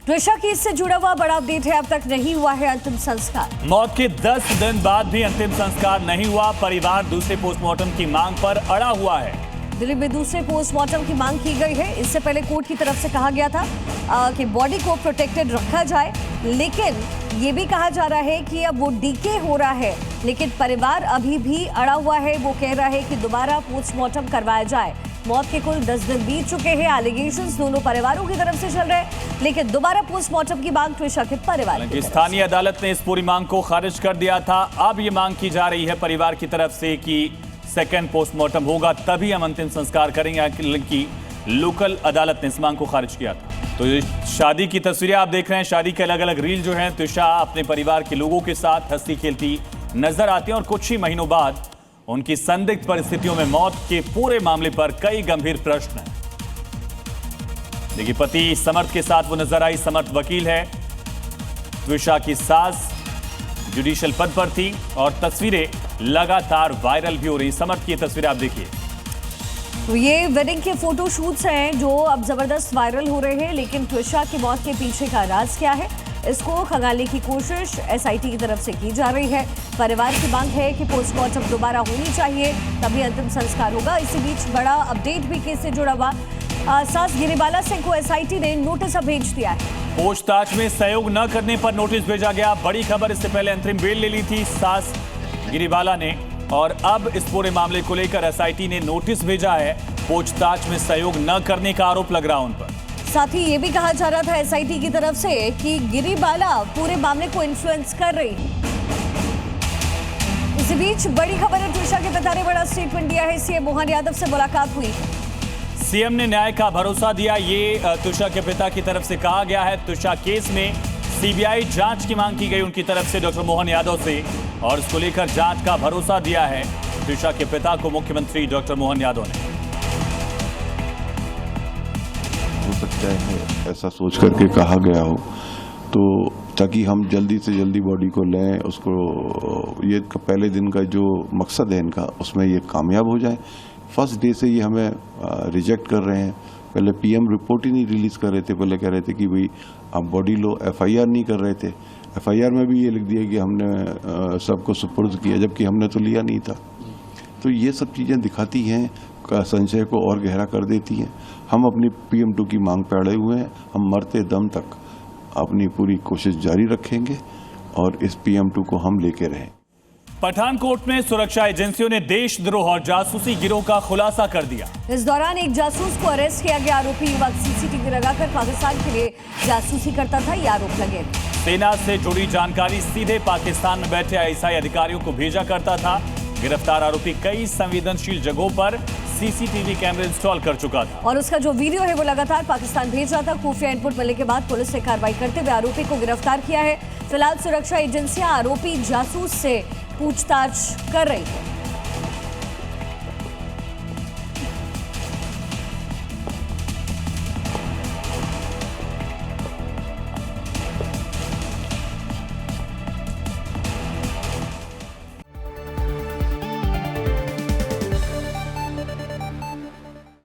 त्विषा case से जुड़ा हुआ बड़ा अपडेट है। अब तक नहीं हुआ है अंतिम संस्कार। मौत के 10 दिन बाद भी अंतिम संस्कार नहीं हुआ। परिवार दूसरे पोस्टमार्टम की मांग पर अड़ा हुआ है। दिल्ली में दूसरे पोस्टमार्टम की मांग की गई है। इससे पहले कोर्ट की तरफ से कहा गया था कि बॉडी को प्रोटेक्टेड रखा जाए, लेकिन ये भी कहा जा रहा है कि अब वो डीके हो रहा है, लेकिन परिवार अभी भी अड़ा हुआ है। वो कह रहा है कि दोबारा पोस्टमार्टम करवाया जाए। मौत के कुल 10 दिन बीत चुके हैं। एलिगेशंस दोनों परिवारों की तरफ से चल रहे हैं, लेकिन दोबारा पोस्टमार्टम की मांग त्विषा के परिवार की। स्थानीय अदालत ने इस पूरी मांग को खारिज कर दिया था। अब ये मांग की जा रही है परिवार की तरफ से कि सेकंड पोस्टमार्टम होगा तभी हम अंतिम संस्कार करेंगे, हालांकि लोकल अदालत ने इस मांग को खारिज किया था। तो ये शादी की तस्वीरें आप देख रहे हैं। शादी के अलग अलग रील जो हैं, त्विषा अपने परिवार के लोगों के साथ हंसती खेलती नजर आती हैं और कुछ ही महीनों बाद उनकी संदिग्ध परिस्थितियों में मौत के पूरे मामले पर कई गंभीर प्रश्न हैं। देखिए, पति समर्थ के साथ वो नजर आई। समर्थ वकील है। त्विषा की सास जुडिशियल पद पर थी और तस्वीरें लगातार वायरल भी हो रही। समर्थ की तस्वीरें आप देखिए। तो ये वेडिंग के फोटो शूट्स हैं जो अब जबरदस्त वायरल हो रहे हैं, लेकिन त्विषा की मौत के पीछे का राज क्या है, इसको खंगालने की कोशिश एसआईटी की तरफ से की जा रही है। परिवार की मांग है कि पोस्टमार्टम दोबारा होनी चाहिए, तभी अंतिम संस्कार होगा। इसी बीच बड़ा अपडेट भी केस से जुड़ा हुआ। सास गिरिबाला सिंह को एसआईटी ने नोटिस अब भेज दिया है। पूछताछ में सहयोग न करने पर नोटिस भेजा गया। बड़ी खबर, इससे पहले अंतरिम बेल ले ली थी सास गिरिबाला ने, और अब इस पूरे मामले को लेकर एसआईटी ने नोटिस भेजा है। पूछताछ में सहयोग न करने का आरोप लग रहा उन पर। साथ ही ये भी कहा जा रहा था एसआईटी की तरफ से कि गिरिबाला पूरे मामले को इन्फ्लुएंस कर रही है। इसी बीच बड़ी खबर है, त्विषा के पिता ने बड़ा स्टेटमेंट दिया है। सीएम मोहन यादव से मुलाकात हुई। सीएम ने न्याय का भरोसा दिया, ये त्विषा के पिता की तरफ से कहा गया है। त्विषा केस में सीबीआई जांच की मांग की गई उनकी तरफ से डॉक्टर मोहन यादव से, और इसको लेकर जांच का भरोसा दिया है त्विषा के पिता को मुख्यमंत्री डॉक्टर मोहन यादव ने। हो सकता है ऐसा सोच करके कहा गया हो, तो ताकि हम जल्दी से जल्दी बॉडी को लें, उसको ये पहले दिन का जो मकसद है इनका, उसमें ये कामयाब हो जाए। फर्स्ट डे से ये हमें रिजेक्ट कर रहे हैं। पहले पीएम रिपोर्ट ही नहीं रिलीज कर रहे थे। पहले कह रहे थे कि भाई आप बॉडी लो, एफआईआर नहीं कर रहे थे। एफआईआर में भी ये लिख दिया कि हमने सबको सुपुर्द किया, जबकि हमने तो लिया नहीं था। तो ये सब चीज़ें दिखाती हैं, संशय को और गहरा कर देती हैं। हम अपनी PM2 की मांग पे अड़े हुए हैं। हम मरते दम तक अपनी पूरी कोशिश जारी रखेंगे और इस PM2 को हम लेके रहें। पठानकोट में सुरक्षा एजेंसियों ने देशद्रोह और जासूसी गिरोह का खुलासा कर दिया। इस दौरान एक जासूस को अरेस्ट किया गया। आरोपी युवक सीसीटीवी लगाकर पाकिस्तान के लिए जासूसी करता था, ये आरोप लगे। सेना से जुड़ी जानकारी सीधे पाकिस्तान में बैठे आईएसआई अधिकारियों को भेजा करता था। गिरफ्तार आरोपी कई संवेदनशील जगहों पर सीसीटीवी कैमरे इंस्टॉल कर चुका था और उसका जो वीडियो है वो लगातार पाकिस्तान भेज रहा था। खुफिया इनपुट मिलने के बाद पुलिस ने कार्रवाई करते हुए आरोपी को गिरफ्तार किया है। फिलहाल सुरक्षा एजेंसियां आरोपी जासूस से पूछताछ कर रही है।